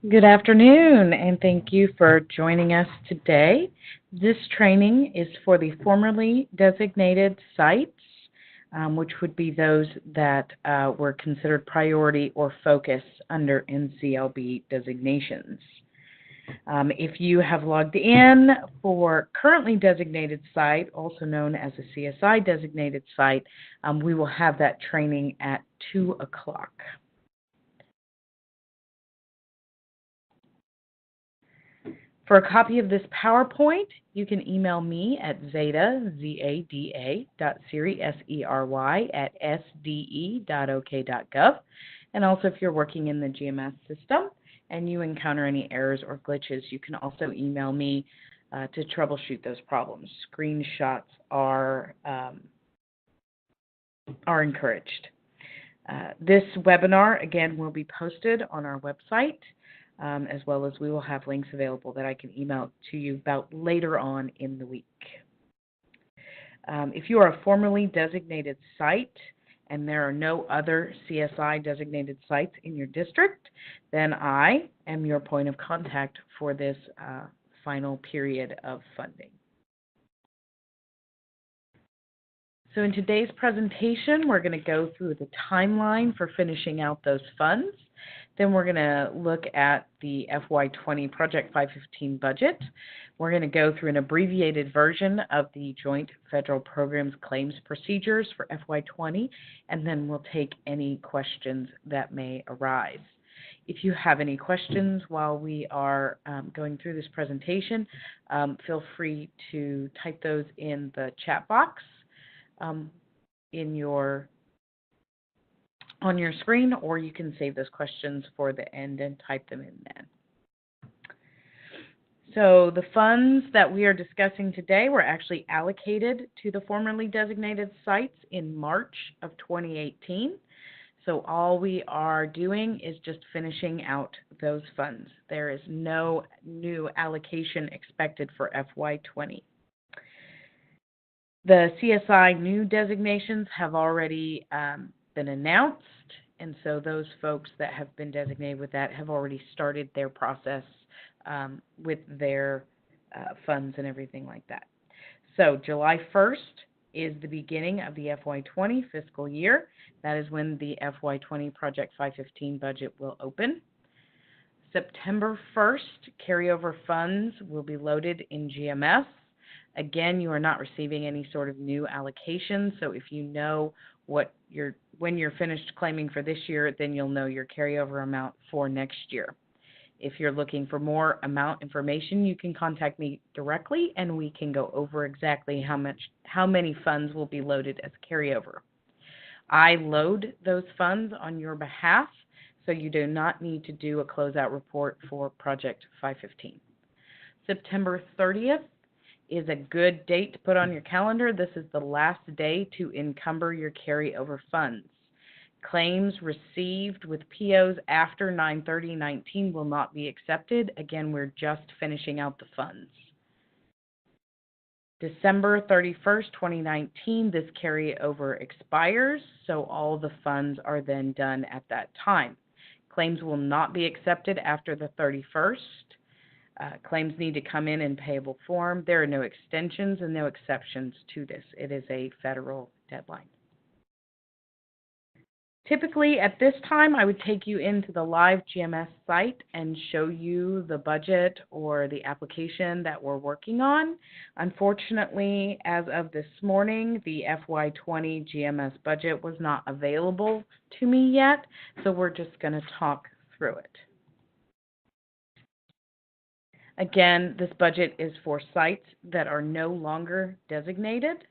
Good afternoon, and thank you for joining us today. This training is for the formerly designated sites, which would be those that were considered priority or focus under NCLB designations. If you have logged in for currently designated site, also known as a CSI designated site, we will have that training at 2 o'clock. For a copy of this PowerPoint, you can email me at Zada, Z-A-D-A, Sery, S-E-R-Y, at sde.ok.gov. And also, if you're working in the GMS system and you encounter any errors or glitches, you can also email me to troubleshoot those problems. Screenshots are encouraged. This webinar, again, will be posted on our website. As well as we will have links available that I can email to you about later on in the week. If you are a formerly designated site and there are no other CSI designated sites in your district, then I am your point of contact for this final period of funding. So in today's presentation, we're going to go through the timeline for finishing out those funds. Then we're going to look at the FY20 Project 515 budget. We're going to go through an abbreviated version of the Joint Federal Programs Claims Procedures for FY20, and then we'll take any questions that may arise. If you have any questions while we are going through this presentation, feel free to type those in the chat box on your screen, or you can save those questions for the end and type them in then. So the funds that we are discussing today were actually allocated to the formerly designated sites in March of 2018. So all we are doing is just finishing out those funds. There is no new allocation expected for FY20. The CSI new designations have already been announced, and so those folks that have been designated with that have already started their process with their funds and everything like that. So July 1st is the beginning of the FY20 fiscal year. That is when the FY20 Project 515 budget will open. September 1st, carryover funds will be loaded in GMS. Again, you are not receiving any sort of new allocation, so if you know when you're finished claiming for this year, then you'll know your carryover amount for next year. If you're looking for more amount information, you can contact me directly, and we can go over exactly how many funds will be loaded as carryover. I load those funds on your behalf, so you do not need to do a closeout report for Project 515. September 30th is a good date to put on your calendar. This is the last day to encumber your carryover funds. Claims received with POs after 9/30/19 will not be accepted. Again, we're just finishing out the funds. December 31st, 2019, this carryover expires, so all the funds are then done at that time. Claims will not be accepted after the 31st. Claims need to come in payable form. There are no extensions and no exceptions to this. It is a federal deadline. Typically, at this time, I would take you into the live GMS site and show you the budget or the application that we're working on. Unfortunately, as of this morning, the FY20 GMS budget was not available to me yet, so we're just going to talk through it. Again, this budget is for sites that are no longer designated.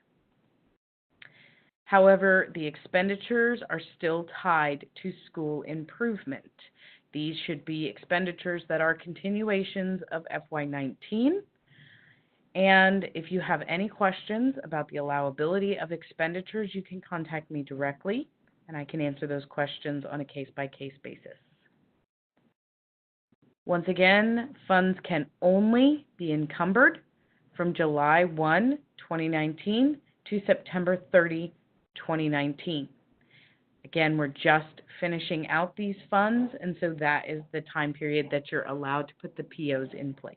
However, the expenditures are still tied to school improvement. These should be expenditures that are continuations of FY19. And if you have any questions about the allowability of expenditures, you can contact me directly, and I can answer those questions on a case-by-case basis. Once again, funds can only be encumbered from July 1, 2019 to September 30, 2019. Again, we're just finishing out these funds, and so that is the time period that you're allowed to put the POs in place.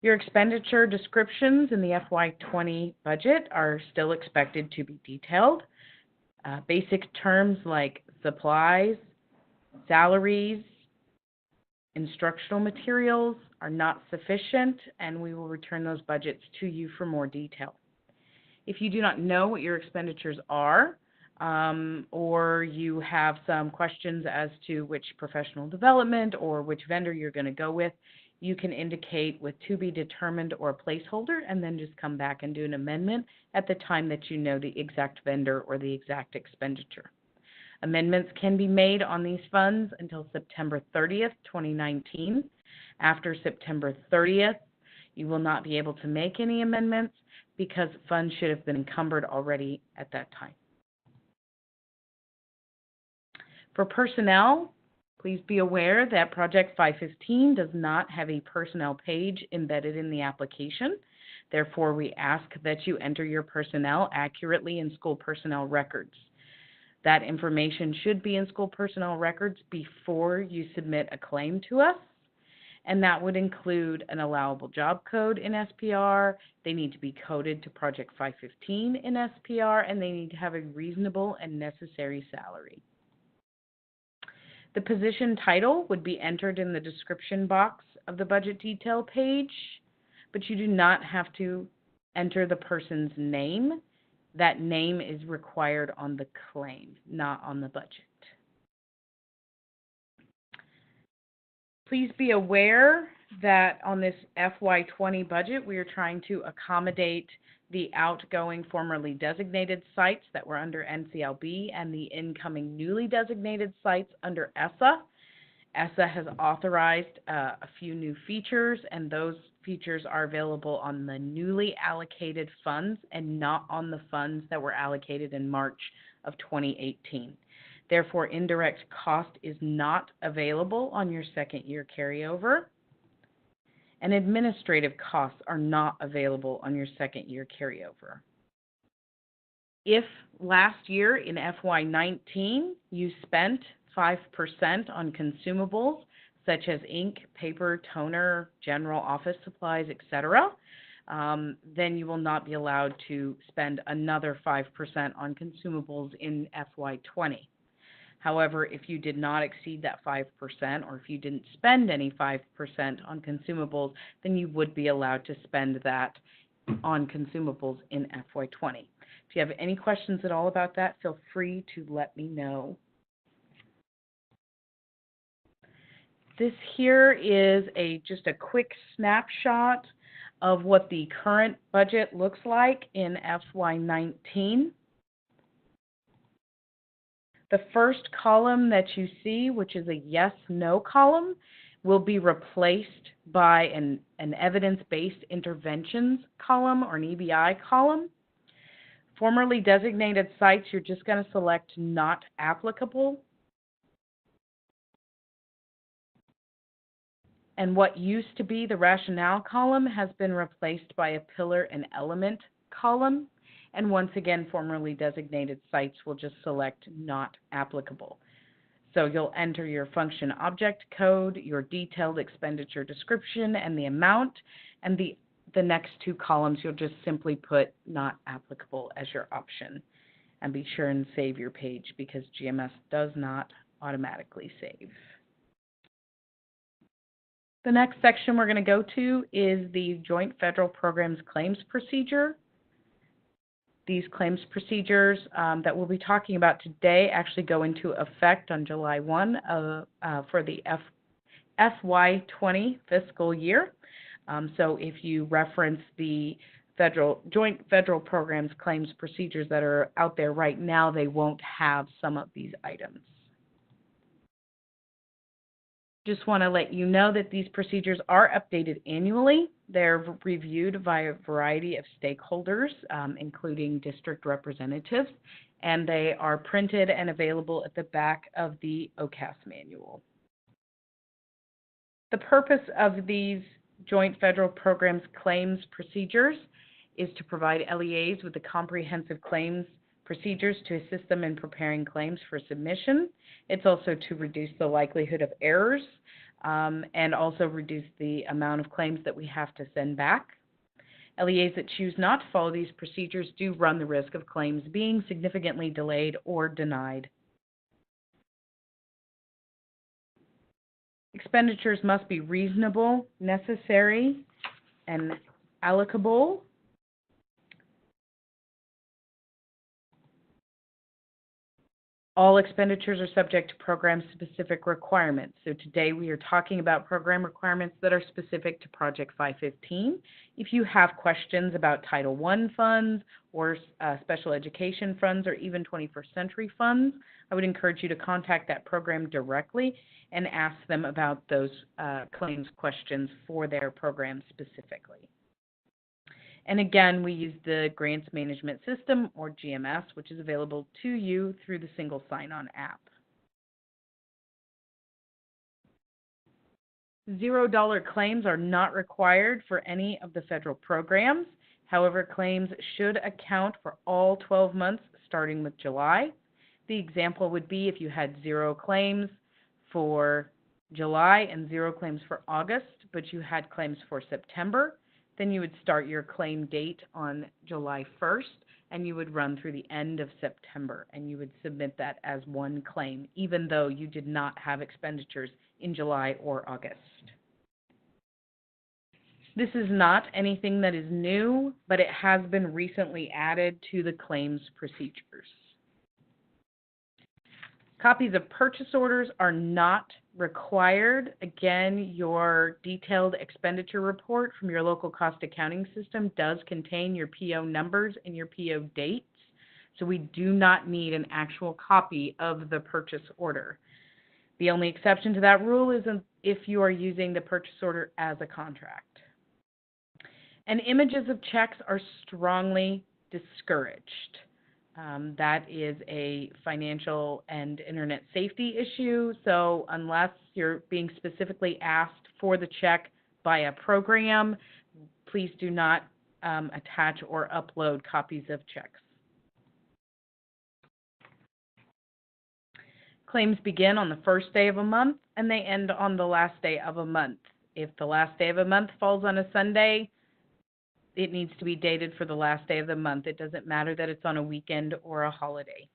Your expenditure descriptions in the FY20 budget are still expected to be detailed. Basic terms like supplies, salaries, instructional materials are not sufficient, and we will return those budgets to you for more detail. If you do not know what your expenditures are, or you have some questions as to which professional development or which vendor you're going to go with, you can indicate with to be determined or a placeholder, and then just come back and do an amendment at the time that you know the exact vendor or the exact expenditure. Amendments can be made on these funds until September 30th, 2019. After September 30th, you will not be able to make any amendments because funds should have been encumbered already at that time. For personnel, please be aware that Project 515 does not have a personnel page embedded in the application. Therefore, we ask that you enter your personnel accurately in school personnel records. That information should be in school personnel records before you submit a claim to us, and that would include an allowable job code in SPR. They need to be coded to Project 515 in SPR, and they need to have a reasonable and necessary salary. The position title would be entered in the description box of the budget detail page, but you do not have to enter the person's name. That name is required on the claim, not on the budget. Please be aware that on this FY20 budget, we are trying to accommodate the outgoing formerly designated sites that were under NCLB and the incoming newly designated sites under ESSA. ESSA has authorized a few new features, and those features are available on the newly allocated funds and not on the funds that were allocated in March of 2018. Therefore, indirect cost is not available on your second year carryover, and administrative costs are not available on your second year carryover. If last year in FY19 you spent 5% on consumables such as ink, paper, toner, general office supplies, etc., then you will not be allowed to spend another 5% on consumables in FY20. However, if you did not exceed that 5%, or if you didn't spend any 5% on consumables, then you would be allowed to spend that on consumables in FY20. If you have any questions at all about that, feel free to let me know. This here is just a quick snapshot of what the current budget looks like in FY19. The first column that you see, which is a yes/no column, will be replaced by an evidence-based interventions column, or an EBI column. Formerly designated sites, you're just going to select not applicable. And what used to be the rationale column has been replaced by a pillar and element column. And once again, formerly designated sites will just select not applicable. So you'll enter your function object code, your detailed expenditure description, and the amount. And the next two columns, you'll just simply put not applicable as your option. And be sure and save your page because GMS does not automatically save. The next section we're going to go to is the Joint Federal Programs Claims Procedure. These claims procedures that we'll be talking about today actually go into effect on July 1 for the FY20 fiscal year. So if you reference the Joint Federal Programs Claims Procedures that are out there right now, they won't have some of these items. Just want to let you know that these procedures are updated annually. They're reviewed by a variety of stakeholders, including district representatives, and they are printed and available at the back of the OCAS manual. The purpose of these Joint Federal Programs Claims Procedures is to provide LEAs with a comprehensive claims procedures to assist them in preparing claims for submission. It's also to reduce the likelihood of errors and also reduce the amount of claims that we have to send back. LEAs that choose not to follow these procedures do run the risk of claims being significantly delayed or denied. Expenditures must be reasonable, necessary, and allocable. All expenditures are subject to program-specific requirements. So today we are talking about program requirements that are specific to Project 515. If you have questions about Title I funds or special education funds or even 21st century funds, I would encourage you to contact that program directly and ask them about those claims questions for their program specifically. And again, we use the Grants Management System, or GMS, which is available to you through the single sign-on app. $0 claims are not required for any of the federal programs. However, claims should account for all 12 months starting with July. The example would be if you had 0 claims for July and 0 claims for August, but you had claims for September, then you would start your claim date on July 1st, and you would run through the end of September, and you would submit that as one claim, even though you did not have expenditures in July or August. This is not anything that is new, but it has been recently added to the claims procedures. Copies of purchase orders are not required. Again, your detailed expenditure report from your local cost accounting system does contain your PO numbers and your PO dates, so we do not need an actual copy of the purchase order. The only exception to that rule is if you are using the purchase order as a contract. And images of checks are strongly discouraged. That is a financial and internet safety issue, so unless you're being specifically asked for the check by a program, please do not attach or upload copies of checks. Claims begin on the first day of a month and they end on the last day of a month. If the last day of a month falls on a Sunday, it needs to be dated for the last day of the month. It doesn't matter that it's on a weekend or a holiday.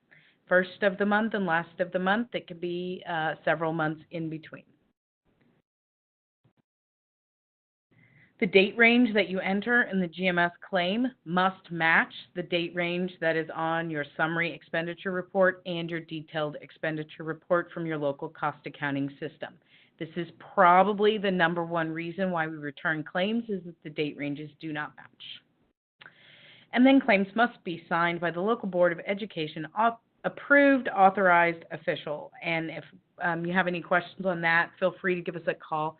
First of the month and last of the month, it could be several months in between. The date range that you enter in the GMS claim must match the date range that is on your summary expenditure report and your detailed expenditure report from your local cost accounting system. This is probably the #1 reason why we return claims, is that the date ranges do not match. And then claims must be signed by the local Board of Education approved authorized official. And if you have any questions on that, feel free to give us a call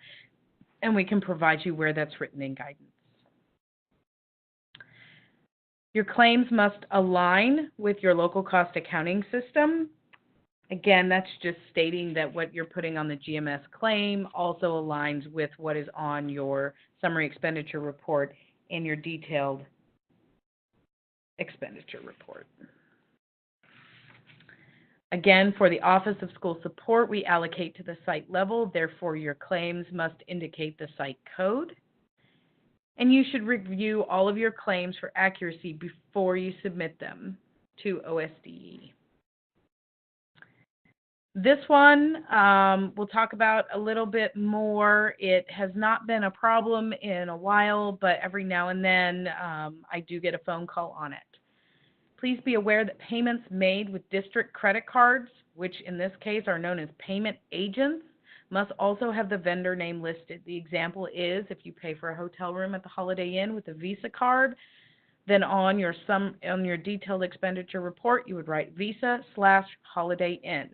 and we can provide you where that's written in guidance. Your claims must align with your local cost accounting system. Again, that's just stating that what you're putting on the GMS claim also aligns with what is on your summary expenditure report and your detailed expenditure report. Again, for the Office of School Support, we allocate to the site level. Therefore, your claims must indicate the site code. And you should review all of your claims for accuracy before you submit them to OSDE. This one we'll talk about a little bit more. It has not been a problem in a while, but every now and then I do get a phone call on it. Please be aware that payments made with district credit cards, which in this case are known as payment agents, must also have the vendor name listed. The example is if you pay for a hotel room at the Holiday Inn with a Visa card, then on your detailed expenditure report, you would write Visa/Holiday Inn.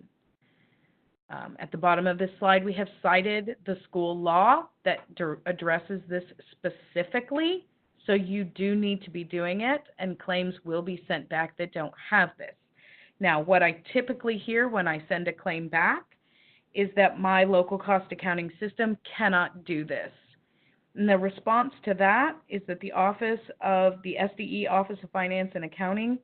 At the bottom of this slide, we have cited the school law that addresses this specifically, so you do need to be doing it, and claims will be sent back that don't have this. Now, what I typically hear when I send a claim back is that my local cost accounting system cannot do this. And the response to that is that the SDE, Office of Finance and Accounting,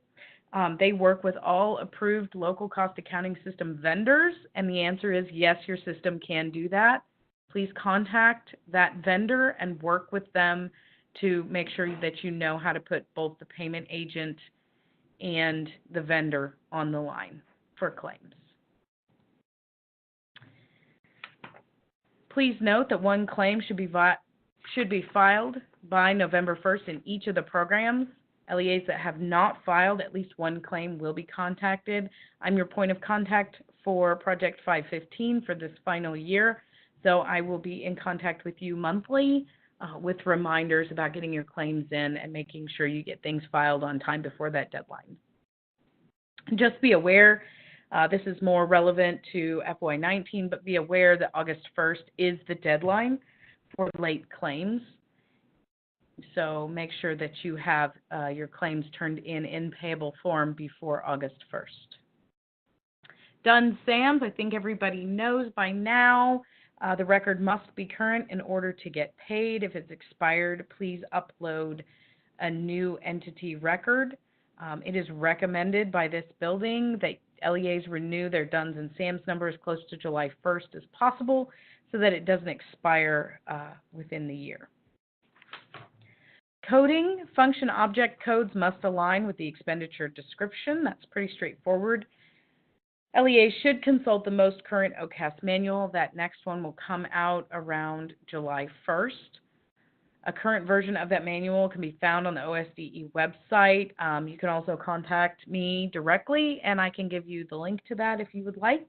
They work with all approved local cost accounting system vendors, and the answer is yes, your system can do that. Please contact that vendor and work with them to make sure that you know how to put both the payment agent and the vendor on the line for claims. Please note that one claim should be filed by November 1st in each of the programs. LEAs that have not filed at least one claim will be contacted. I'm your point of contact for Project 515 for this final year, so I will be in contact with you monthly with reminders about getting your claims in and making sure you get things filed on time before that deadline. Just be aware, this is more relevant to FY19, but be aware that August 1st is the deadline for late claims. So make sure that you have your claims turned in payable form before August 1st. Done SAMs, I think everybody knows by now. The record must be current in order to get paid. If it's expired, please upload a new entity record. It is recommended by this building that LEAs renew their DUNS and SAMs numbers close to July 1st as possible so that it doesn't expire within the year. Coding, function object codes must align with the expenditure description. That's pretty straightforward. LEAs should consult the most current OCAS manual. That next one will come out around July 1st. A current version of that manual can be found on the OSDE website. You can also contact me directly, and I can give you the link to that if you would like.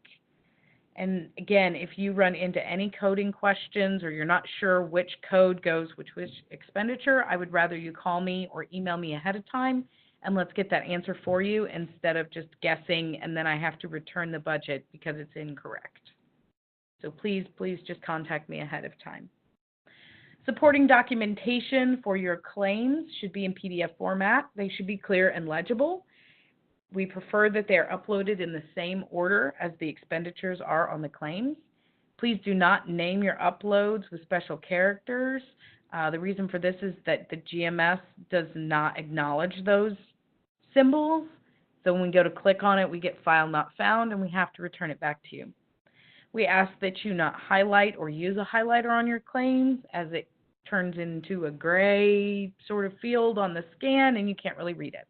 And again, if you run into any coding questions or you're not sure which code goes with which expenditure, I would rather you call me or email me ahead of time, and let's get that answer for you instead of just guessing and then I have to return the budget because it's incorrect. So please just contact me ahead of time. Supporting documentation for your claims should be in PDF format. They should be clear and legible. We prefer that they are uploaded in the same order as the expenditures are on the claims. Please do not name your uploads with special characters. The reason for this is that the GMS does not acknowledge those symbols. So when we go to click on it, we get file not found and we have to return it back to you. We ask that you not highlight or use a highlighter on your claims as it turns into a gray sort of field on the scan and you can't really read it.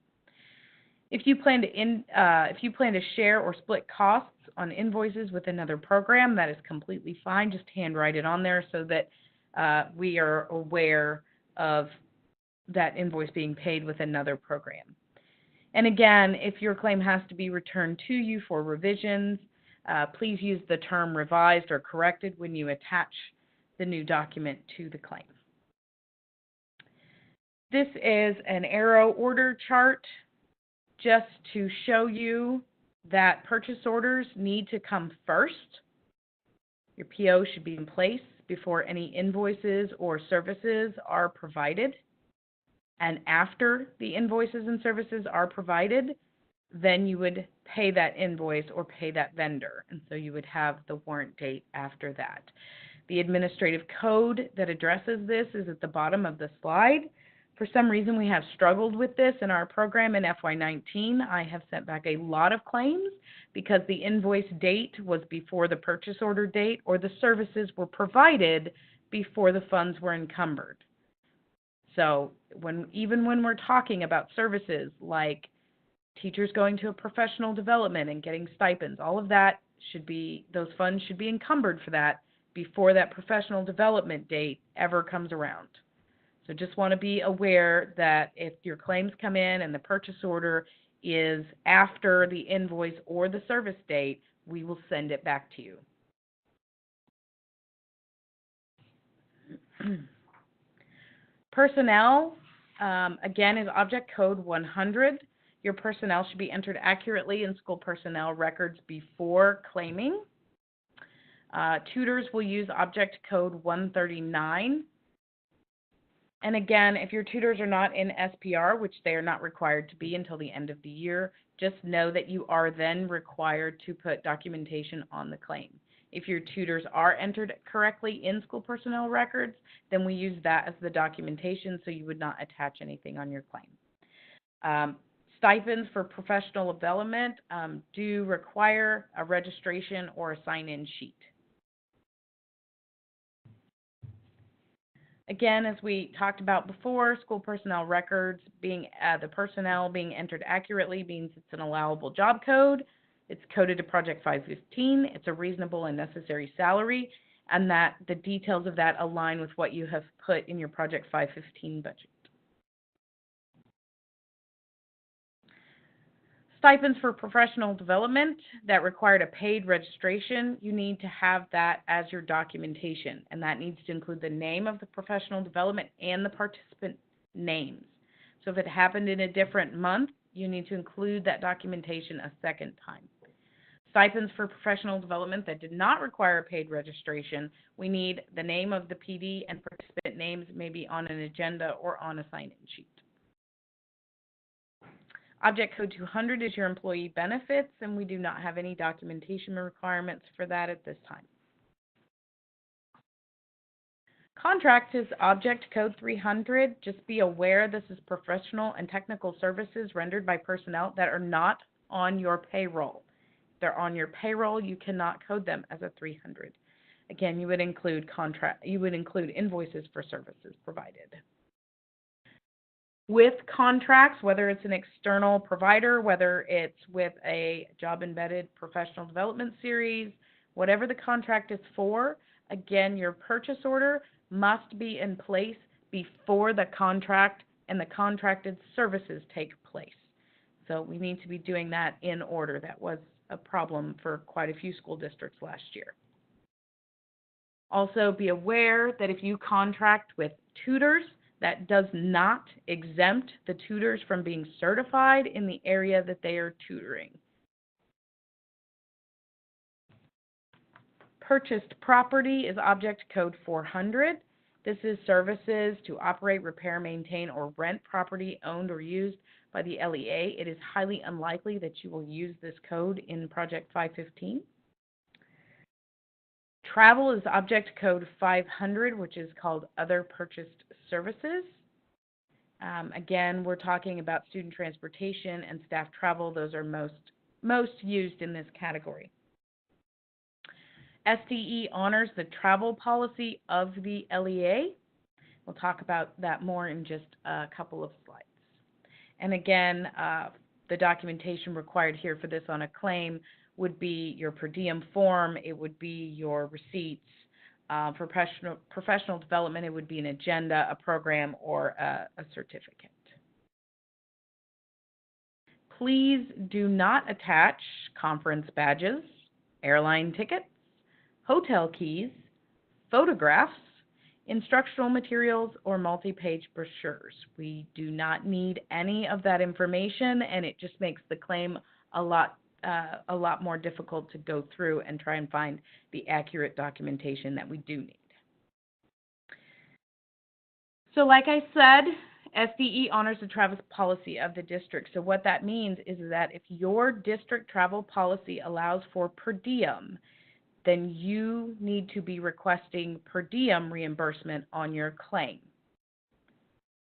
If you plan to share or split costs on invoices with another program, that is completely fine. Just handwrite it on there so that we are aware of that invoice being paid with another program. And again, if your claim has to be returned to you for revisions, please use the term revised or corrected when you attach the new document to the claim. This is an arrow order chart just to show you that purchase orders need to come first. Your PO should be in place before any invoices or services are provided. And after the invoices and services are provided, then you would pay that invoice or pay that vendor. And so you would have the warrant date after that. The administrative code that addresses this is at the bottom of the slide. For some reason, we have struggled with this in our program in FY19. I have sent back a lot of claims because the invoice date was before the purchase order date or the services were provided before the funds were encumbered. So even when we're talking about services like teachers going to a professional development and getting stipends, all of that those funds should be encumbered for that before that professional development date ever comes around. So just want to be aware that if your claims come in and the purchase order is after the invoice or the service date, we will send it back to you. Personnel, again, is object code 100. Your personnel should be entered accurately in school personnel records before claiming. Tutors will use object code 139. And again, if your tutors are not in SPR, which they are not required to be until the end of the year, just know that you are then required to put documentation on the claim. If your tutors are entered correctly in school personnel records, then we use that as the documentation, so you would not attach anything on your claim. Stipends for professional development do require a registration or a sign-in sheet. Again, as we talked about before, school personnel records being the personnel being entered accurately means it's an allowable job code. It's coded to Project 515. It's a reasonable and necessary salary, and that the details of that align with what you have put in your Project 515 budget. Stipends for professional development that required a paid registration, you need to have that as your documentation, and that needs to include the name of the professional development and the participant names. So if it happened in a different month, you need to include that documentation a second time. Stipends for professional development that did not require a paid registration, we need the name of the PD and participant names maybe on an agenda or on a sign-in sheet. Object Code 200 is your employee benefits, and we do not have any documentation requirements for that at this time. Contracts is Object Code 300. Just be aware this is professional and technical services rendered by personnel that are not on your payroll. If they're on your payroll, you cannot code them as a 300. Again, you would include invoices for services provided. With contracts, whether it's an external provider, whether it's with a job-embedded professional development series, whatever the contract is for, again, your purchase order must be in place before the contract and the contracted services take place. So we need to be doing that in order. That was a problem for quite a few school districts last year. Also, be aware that if you contract with tutors, that does not exempt the tutors from being certified in the area that they are tutoring. Purchased property is Object Code 400. This is services to operate, repair, maintain, or rent property owned or used by the LEA. It is highly unlikely that you will use this code in Project 515. Travel is Object Code 500, which is called Other Purchased Services. Again, we're talking about student transportation and staff travel. Those are most used in this category. SDE honors the travel policy of the LEA. We'll talk about that more in just a couple of slides. And again, the documentation required here for this on a claim would be your per diem form, it would be your receipts. For professional development, it would be an agenda, a program, or a certificate. Please do not attach conference badges, airline tickets, hotel keys, photographs, instructional materials, or multi-page brochures. We do not need any of that information, and it just makes the claim a lot more difficult to go through and try and find the accurate documentation that we do need. So like I said, SDE honors the travel policy of the district. So what that means is that if your district travel policy allows for per diem, then you need to be requesting per diem reimbursement on your claim.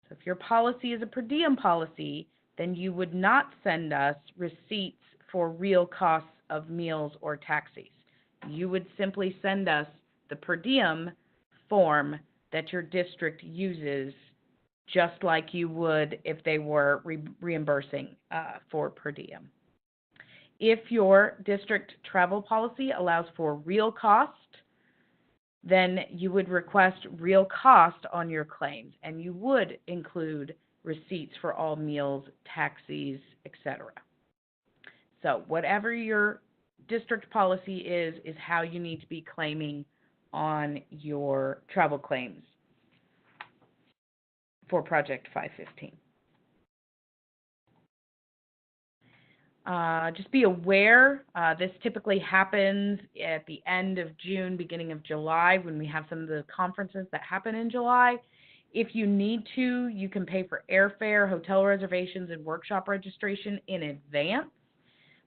So if your policy is a per diem policy, then you would not send us receipts for real costs of meals or taxis. You would simply send us the per diem form that your district uses, just like you would if they were reimbursing for per diem. If your district travel policy allows for real cost, then you would request real cost on your claims, and you would include receipts for all meals, taxis, etc. So whatever your district policy is how you need to be claiming on your travel claims for Project 515. Just be aware, this typically happens at the end of June, beginning of July, when we have some of the conferences that happen in July. If you need to, you can pay for airfare, hotel reservations, and workshop registration in advance.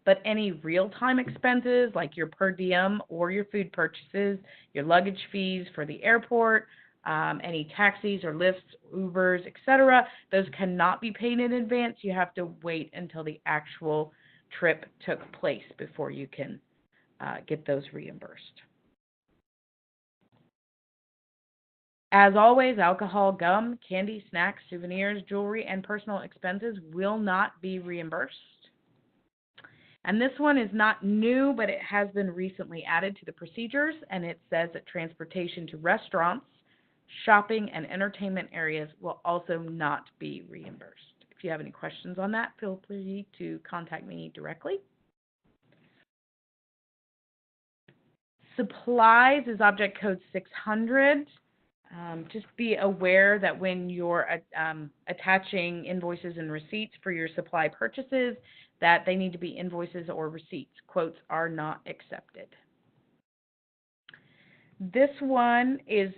But any real-time expenses, like your per diem or your food purchases, your luggage fees for the airport, Any taxis or Lyfts, Ubers, etc., those cannot be paid in advance. You have to wait until the actual trip took place before you can get those reimbursed. As always, alcohol, gum, candy, snacks, souvenirs, jewelry, and personal expenses will not be reimbursed. And this one is not new, but it has been recently added to the procedures, and it says that transportation to restaurants, shopping, and entertainment areas will also not be reimbursed. If you have any questions on that, feel free to contact me directly. Supplies is object code 600. Just be aware that when you're attaching invoices and receipts for your supply purchases, that they need to be invoices or receipts. Quotes are not accepted. This one is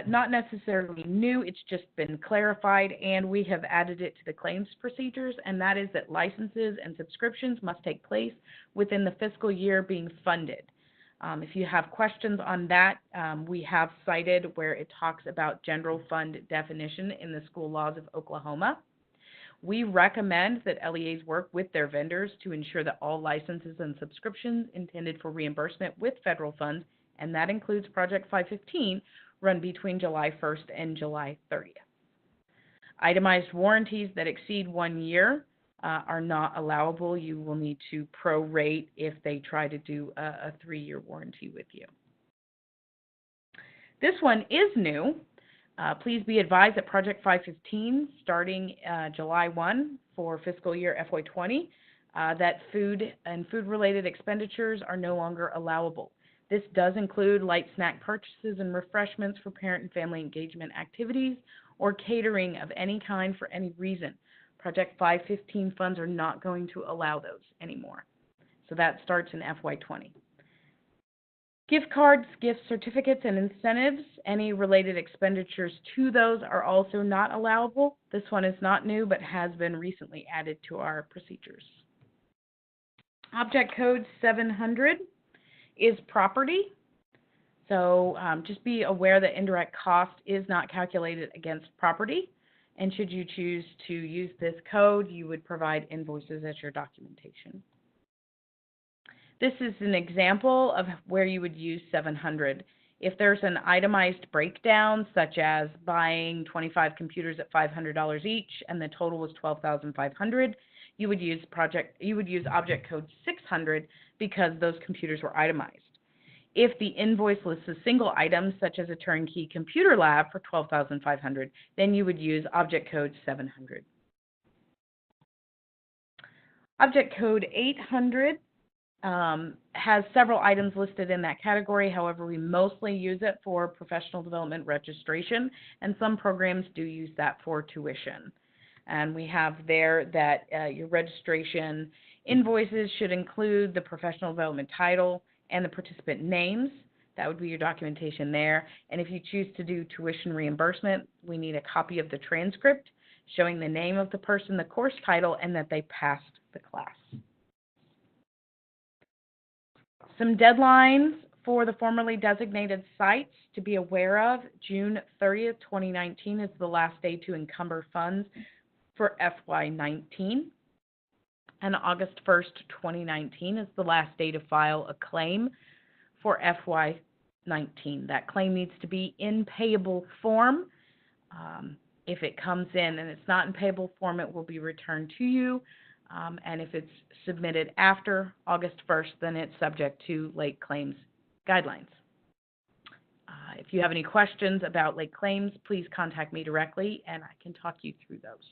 not necessarily new, it's just been clarified, and we have added it to the claims procedures, and that is that licenses and subscriptions must take place within the fiscal year being funded. If you have questions on that, we have cited where it talks about general fund definition in the school laws of Oklahoma. We recommend that LEAs work with their vendors to ensure that all licenses and subscriptions intended for reimbursement with federal funds, and that includes Project 515, run between July 1st and July 30th. Itemized warranties that exceed 1 year are not allowable. You will need to prorate if they try to do a 3-year warranty with you. This one is new. Please be advised that Project 515, starting July 1 for fiscal year FY20, that food and food-related expenditures are no longer allowable. This does include light snack purchases and refreshments for parent and family engagement activities or catering of any kind for any reason. Project 515 funds are not going to allow those anymore. So that starts in FY20. Gift cards, gift certificates, and incentives, any related expenditures to those are also not allowable. This one is not new, but has been recently added to our procedures. Object code 700 is property. So just be aware that indirect cost is not calculated against property. And should you choose to use this code, you would provide invoices as your documentation. This is an example of where you would use 700. If there's an itemized breakdown, such as buying 25 computers at $500 each, and the total was $12,500, you would use object code 600 because those computers were itemized. If the invoice lists a single item, such as a turnkey computer lab for $12,500, then you would use object code 700. Object code 800 has several items listed in that category. However, we mostly use it for professional development registration, and some programs do use that for tuition. And we have there that your registration invoices should include the professional development title and the participant names. That would be your documentation there. And if you choose to do tuition reimbursement, we need a copy of the transcript showing the name of the person, the course title, and that they passed the class. Some deadlines for the formerly designated sites to be aware of. June 30th, 2019 is the last day to encumber funds for FY19. And August 1st, 2019 is the last day to file a claim for FY19. That claim needs to be in payable form. If it comes in and it's not in payable form, it will be returned to you. And if it's submitted after August 1st, then it's subject to late claims guidelines. If you have any questions about late claims, please contact me directly and I can talk you through those.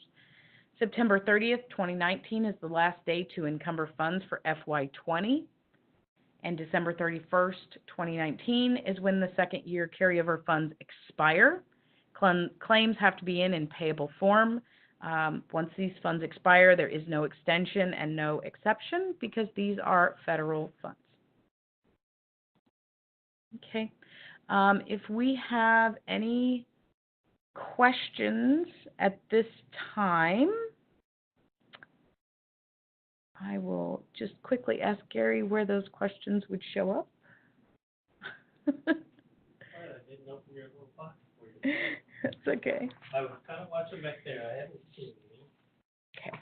September 30th, 2019 is the last day to encumber funds for FY20. And December 31st, 2019 is when the second year carryover funds expire. Claims have to be in payable form. Once these funds expire, there is no extension and no exception because these are federal funds. Okay. If we have any questions at this time, I will just quickly ask Gary where those questions would show up. I didn't open your little box for you. That's okay. I was kind of watching back there. I haven't seen you. Okay.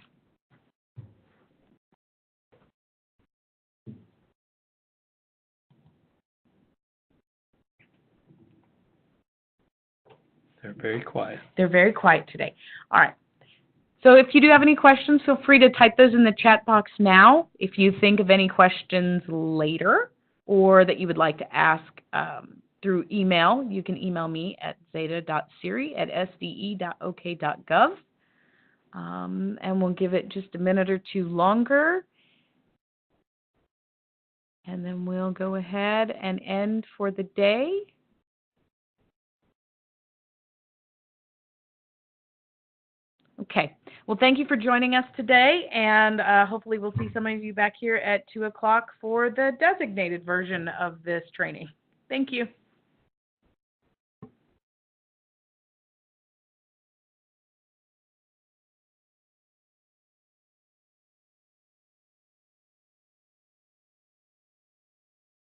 They're very quiet. They're very quiet today. All right. So if you do have any questions, feel free to type those in the chat box now. If you think of any questions later or that you would like to ask through email, you can email me at zada.sery@sde.ok.gov. And we'll give it just a minute or two longer. And then we'll go ahead and end for the day. Okay. Well, thank you for joining us today, and hopefully we'll see some of you back here at 2 o'clock for the designated version of this training. Thank you.